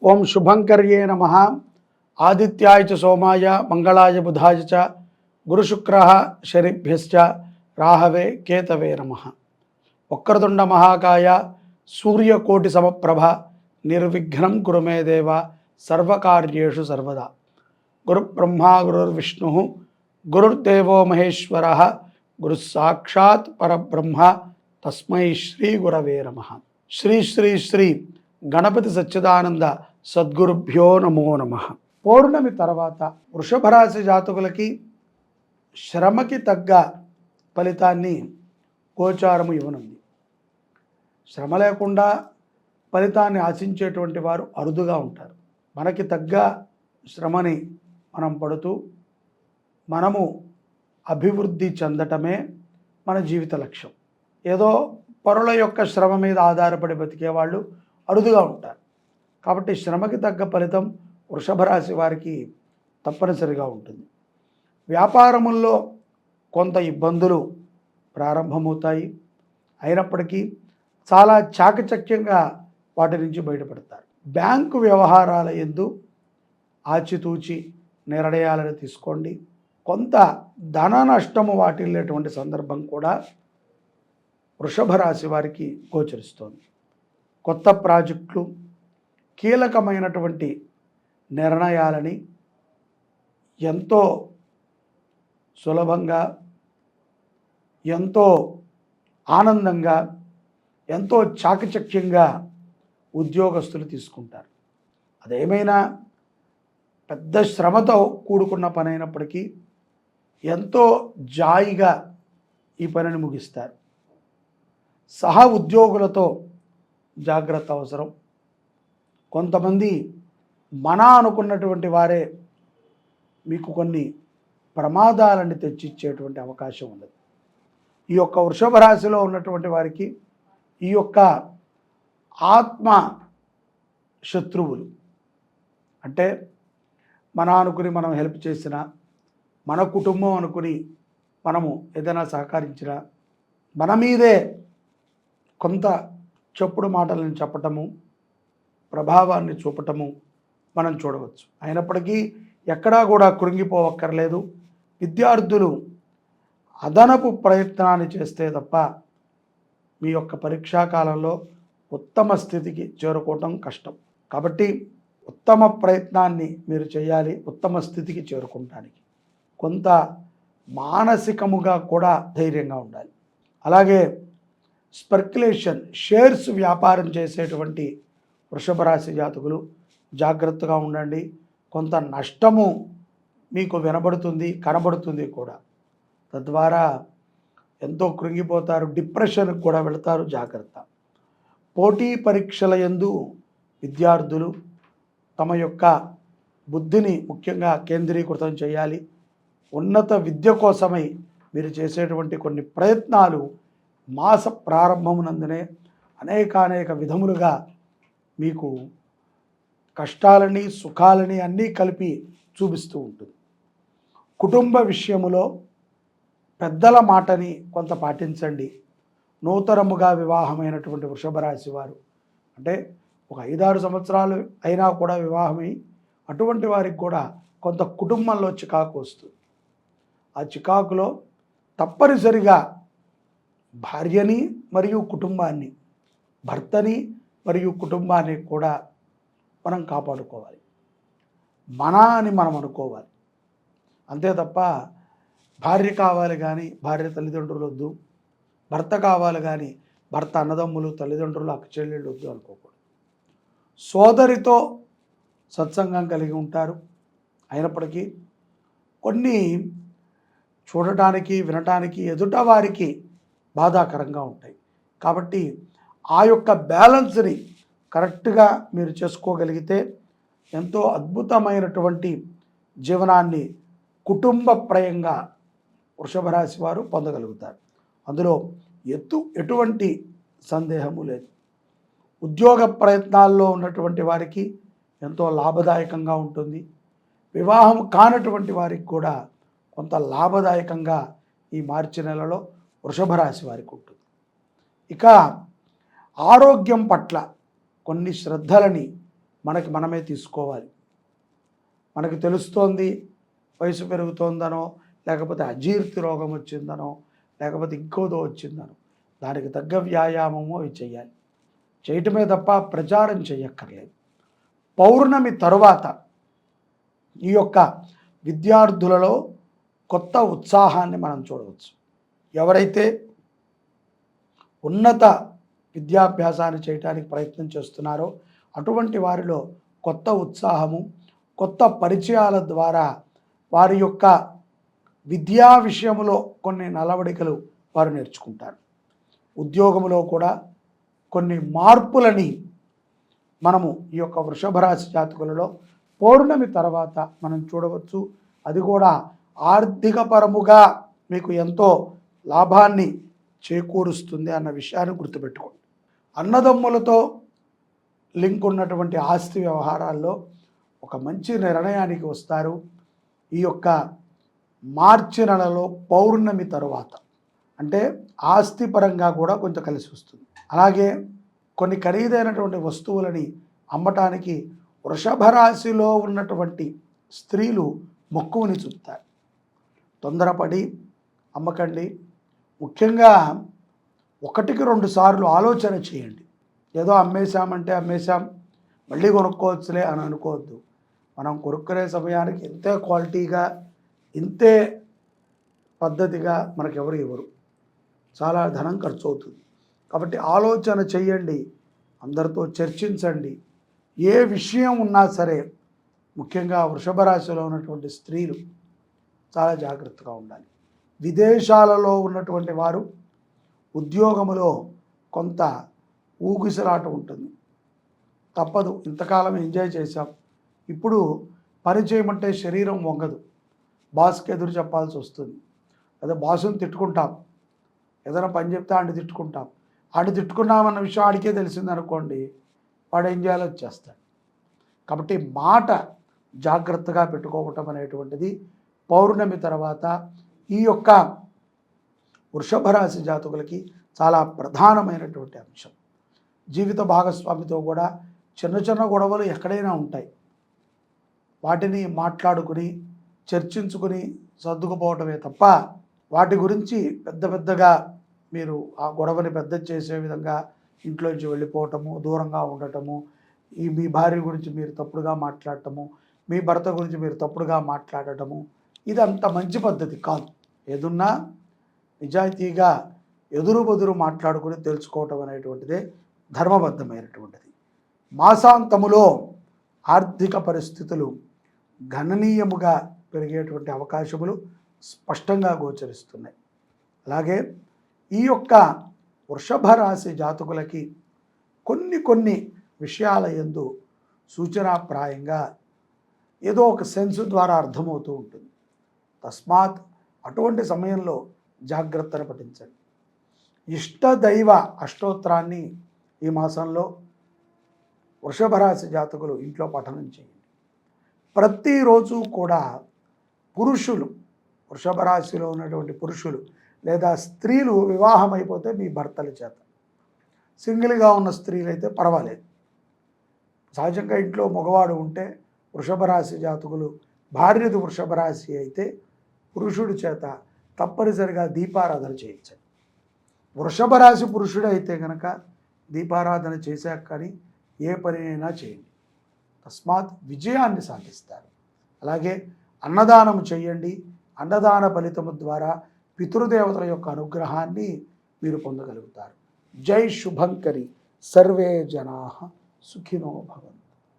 ఓం శుభంకర్యే నమః. ఆదిత్యాయ చ సోమాయ మంగళాయ బుధాయ చ గురుశుక్రః శనిభ్యశ్చ రాహవే కేతవే నమః. వక్రతుండ మహాకాయ సూర్యకోటి సమప్రభ నిర్విఘ్నం కురు మే దేవ సర్వకార్యేషు సర్వదా. గురుబ్రహ్మా గురుర్విష్ణుః గురుర్దేవో మహేశ్వరః గురుః సాక్షాత్ పరబ్రహ్మ తస్మై శ్రీ గురవే నమః. శ్రీ శ్రీ శ్రీ గణపతి సచ్చిదానంద సద్గురుభ్యో నమో నమః. పౌర్ణమి తర్వాత వృషభ రాశి జాతకులకి శ్రమకి తగ్గ ఫలితాన్ని గోచారము ఇవ్వనుంది. శ్రమ లేకుండా ఫలితాన్ని ఆశించేటువంటి వారు అరుదుగా ఉంటారు. మనకి తగ్గ శ్రమని మనం పడుతూ మనము అభివృద్ధి చెందటమే మన జీవిత లక్ష్యం. ఏదో పరుల యొక్క శ్రమ మీద ఆధారపడి బతికే వాళ్ళు అరుదుగా ఉంటారు. కాబట్టి శ్రమకి తగ్గ ఫలితం వృషభ రాశి వారికి తప్పనిసరిగా ఉంటుంది. వ్యాపారముల్లో కొంత ఇబ్బందులు ప్రారంభమవుతాయి. అయినప్పటికీ చాలా చాకచక్యంగా వాటి నుంచి బయటపడతారు. బ్యాంకు వ్యవహారాల యందు ఆచితూచి నిర్ణయాలను తీసుకోండి. కొంత ధన నష్టము వాటిల్లేటువంటి సందర్భం కూడా వృషభ రాశి వారికి గోచరిస్తోంది. కొత్త ప్రాజెక్టులు, కీలకమైనటువంటి నిర్ణయాలని ఎంతో సులభంగా, ఎంతో ఆనందంగా, ఎంతో చాకచక్యంగా ఉద్యోగస్తులు తీసుకుంటారు. అదేమైనా పెద్ద శ్రమతో కూడుకున్న పని అయినప్పటికీ ఎంతో జాయిగా ఈ పనిని ముగిస్తారు. సహ ఉద్యోగులతో జాగ్రత్త అవసరం. కొంతమంది మన అనుకున్నటువంటి వారే మీకు కొన్ని ప్రమాదాలను తెచ్చిచ్చేటువంటి అవకాశం ఉన్నది. ఈ యొక్క వృషభ రాశిలో ఉన్నటువంటి వారికి ఈ యొక్క ఆత్మ శత్రువులు అంటే మన అనుకుని మనం హెల్ప్ చేసినా, మన కుటుంబం అనుకుని మనము ఏదైనా సహకరించినా మన మీదే కొంత చెప్పుడు మాటలను చెప్పటము, ప్రభావాన్ని చూపటము మనం చూడవచ్చు. అయినప్పటికీ ఎక్కడా కూడా కృంగిపోవక్కర్లేదు. విద్యార్థులు అదనపు ప్రయత్నాన్ని చేస్తే తప్ప మీ యొక్క పరీక్షా కాలంలో ఉత్తమ స్థితికి చేరుకోవటం కష్టం. కాబట్టి ఉత్తమ ప్రయత్నాన్ని మీరు చేయాలి ఉత్తమ స్థితికి చేరుకోవటానికి. కొంత మానసికముగా కూడా ధైర్యంగా ఉండాలి. అలాగే స్పెక్యులేషన్, షేర్స్ వ్యాపారం చేసేటువంటి వృషభ రాశి జాతకులు జాగ్రత్తగా ఉండండి. కొంత నష్టము మీకు వినబడుతుంది, కనబడుతుంది కూడా. తద్వారా ఎంతో కృంగిపోతారు, డిప్రెషన్కి కూడా వెళతారు. జాగ్రత్త. పోటీ పరీక్షల యందు విద్యార్థులు తమ యొక్క బుద్ధిని ముఖ్యంగా కేంద్రీకృతం చేయాలి. ఉన్నత విద్య కోసమై మీరు చేసేటువంటి కొన్ని ప్రయత్నాలు మాస ప్రారంభమునందునే అనేక విధములుగా మీకు కష్టాలని, సుఖాలని అన్నీ కలిపి చూపిస్తూ ఉంటుంది. కుటుంబ విషయములో పెద్దల మాటని కొంత పాటించండి. నూతనముగా వివాహమైనటువంటి వృషభ రాశి వారు అంటే ఒక 5-6 సంవత్సరాలు అయినా కూడా వివాహమై అటువంటి వారికి కూడా కొంత కుటుంబంలో చికాకు వస్తుంది. ఆ చికాకులో తప్పనిసరిగా భార్యని మరియు కుటుంబాన్ని, భర్తని మరియు కుటుంబాన్ని కూడా మనం కాపాడుకోవాలి. మన అని మనం అనుకోవాలి. అంతే తప్ప భార్య కావాలి కానీ భార్య తల్లిదండ్రులు వద్దు, భర్త కావాలి కానీ భర్త అన్నదమ్ములు, తల్లిదండ్రులు, అక్క చెల్లెళ్ళు వద్దు అనుకోకూడదు. సోదరితో సత్సంగం కలిగి ఉంటారు. అయినప్పటికీ కొన్ని చూడటానికి, వినటానికి ఎదుట వారికి బాధాకరంగా ఉంటాయి. కాబట్టి ఆ యొక్క బ్యాలెన్స్ని కరెక్ట్గా మీరు చేసుకోగలిగితే ఎంతో అద్భుతమైనటువంటి జీవనాన్ని కుటుంబప్రయంగా వృషభ రాశి వారు పొందగలుగుతారు. అందులో ఎటువంటి సందేహము లేదు. ఉద్యోగ ప్రయత్నాల్లో ఉన్నటువంటి వారికి ఎంతో లాభదాయకంగా ఉంటుంది. వివాహం కానటువంటి వారికి కూడా కొంత లాభదాయకంగా ఈ మార్చి నెలలో వృషభ రాశి వారికి ఉంటుంది. ఇక ఆరోగ్యం పట్ల కొన్ని శ్రద్ధలని మనకి మనమే తీసుకోవాలి. మనకు తెలుస్తోంది వయసు పెరుగుతోందనో, లేకపోతే అజీర్తి రోగం వచ్చిందనో, లేకపోతే ఇంకోదో వచ్చిందనో, దానికి తగ్గ వ్యాయామము అవి చేయాలి. చేయటమే తప్ప ప్రచారం చేయక్కర్లేదు. పౌర్ణమి తరువాత ఈ యొక్క విద్యార్థులలో కొత్త ఉత్సాహాన్ని మనం చూడవచ్చు. ఎవరైతే ఉన్నత విద్యాభ్యాసాన్ని చేయడానికి ప్రయత్నం చేస్తున్నారో అటువంటి వారిలో కొత్త ఉత్సాహము, కొత్త పరిచయాల ద్వారా వారి యొక్క విద్యా విషయంలో కొన్ని నడవడికలు వారు నేర్చుకుంటారు. ఉద్యోగంలో కూడా కొన్ని మార్పులని మనము ఈ యొక్క వృషభ రాశి జాతకులలో పౌర్ణమి తర్వాత మనం చూడవచ్చు. అది కూడా ఆర్థిక పరముగా మీకు ఎంతో లాభాన్ని చేకూరుస్తుంది అన్న విషయాన్ని గుర్తుపెట్టుకోండి. అన్నదమ్ములతో లింక్ ఉన్నటువంటి ఆస్తి వ్యవహారాల్లో ఒక మంచి నిర్ణయానికి వస్తారు. ఈ యొక్క మార్చి నెలలో పౌర్ణమి తరువాత అంటే ఆస్తి పరంగా కూడా కొంచెం కలిసి వస్తుంది. అలాగే కొన్ని ఖరీదైనటువంటి వస్తువులని అమ్మటానికి వృషభ రాశిలో ఉన్నటువంటి స్త్రీలు మక్కువని చూపుతారు. తొందరపడి అమ్మకండి. ముఖ్యంగా 1-2 సార్లు ఆలోచన చేయండి. ఏదో అమ్మేశామంటే అమ్మేశాం, మళ్ళీ కొనుక్కోవచ్చులే అని అనుకోవద్దు. మనం కొనుక్కునే సమయానికి ఇంతే క్వాలిటీగా, ఇంతే పద్ధతిగా మనకెవరు ఇవ్వరు. చాలా ధనం ఖర్చు అవుతుంది. కాబట్టి ఆలోచన చెయ్యండి, అందరితో చర్చించండి. ఏ విషయం ఉన్నా సరే, ముఖ్యంగా వృషభ రాశిలో ఉన్నటువంటి స్త్రీలు చాలా జాగ్రత్తగా ఉండాలి. విదేశాలలో ఉన్నటువంటి వారు ఉద్యోగములో కొంత ఊగిసలాట ఉంటుంది. తప్పదు, ఇంతకాలం ఎంజాయ్ చేశాం, ఇప్పుడు పని చేయమంటే శరీరం వంగదు, బాస్కి ఎదురు చెప్పాల్సి వస్తుంది. అదే బాసుని తిట్టుకుంటాం, ఏదైనా పని చెప్తే ఆడిని తిట్టుకుంటాం. ఆడిని తిట్టుకున్నామన్న విషయం ఆడికే తెలిసిందనుకోండి, వాడు ఏం చేయాలో చేస్తాడు. కాబట్టి మాట జాగ్రత్తగా పెట్టుకోవటం అనేటువంటిది పౌర్ణమి తర్వాత ఈ యొక్క వృషభ రాశి జాతకులకి చాలా ప్రధానమైనటువంటి అంశం. జీవిత భాగస్వామితో కూడా చిన్న చిన్న గొడవలు ఎక్కడైనా ఉంటాయి. వాటిని మాట్లాడుకుని చర్చించుకుని సర్దుకుపోవటమే తప్ప వాటి గురించి పెద్దగా మీరు ఆ గొడవని పెద్ద చేసే విధంగా ఇంట్లోంచి వెళ్ళిపోవటము, దూరంగా ఉండటము, మీ భార్య గురించి మీరు తప్పుడుగా మాట్లాడటము, మీ భర్త గురించి మీరు తప్పుడుగా మాట్లాడటము, ఇది అంత మంచి పద్ధతి కాదు. ఏదున్నా నిజాయితీగా ఎదురు బదురు మాట్లాడుకుని తెలుసుకోవటం అనేటువంటిదే ధర్మబద్ధమైనటువంటిది. మాసాంతములో ఆర్థిక పరిస్థితులు గణనీయముగా పెరిగేటువంటి అవకాశములు స్పష్టంగా గోచరిస్తున్నాయి. అలాగే ఈ యొక్క వృషభ రాశి జాతకులకి కొన్ని విషయాల యందు సూచనాప్రాయంగా ఏదో ఒక సెన్స్ ద్వారా అర్థమవుతూ ఉంటుంది. తస్మాత్ అటువంటి సమయంలో జాగ్రత్తను పఠించండి. ఇష్టదైవ అష్టోత్తరాన్ని ఈ మాసంలో వృషభ రాశి జాతకులు ఇంట్లో పఠనం చేయండి. ప్రతిరోజు కూడా పురుషులు, వృషభ రాశిలో ఉన్నటువంటి పురుషులు లేదా స్త్రీలు వివాహం అయిపోతే మీ భర్తల చేత, సింగిల్గా ఉన్న స్త్రీలు అయితే పర్వాలేదు. సహజంగా ఇంట్లో మగవాడు ఉంటే వృషభ రాశి జాతకులు, భార్యది వృషభ రాశి అయితే పురుషుడి చేత తప్పనిసరిగా దీపారాధన చేయించండి. వృషభ రాశి పురుషుడు అయితే కనుక దీపారాధన చేశాక కానీ ఏ పనినైనా చేయండి. తస్మాత్ విజయాన్ని సాధిస్తారు. అలాగే అన్నదానం చేయండి. అన్నదాన ఫలితము ద్వారా పితృదేవతల యొక్క అనుగ్రహాన్ని మీరు పొందగలుగుతారు. జై శుభంకరి. సర్వే జనాః సుఖినో భవంతు.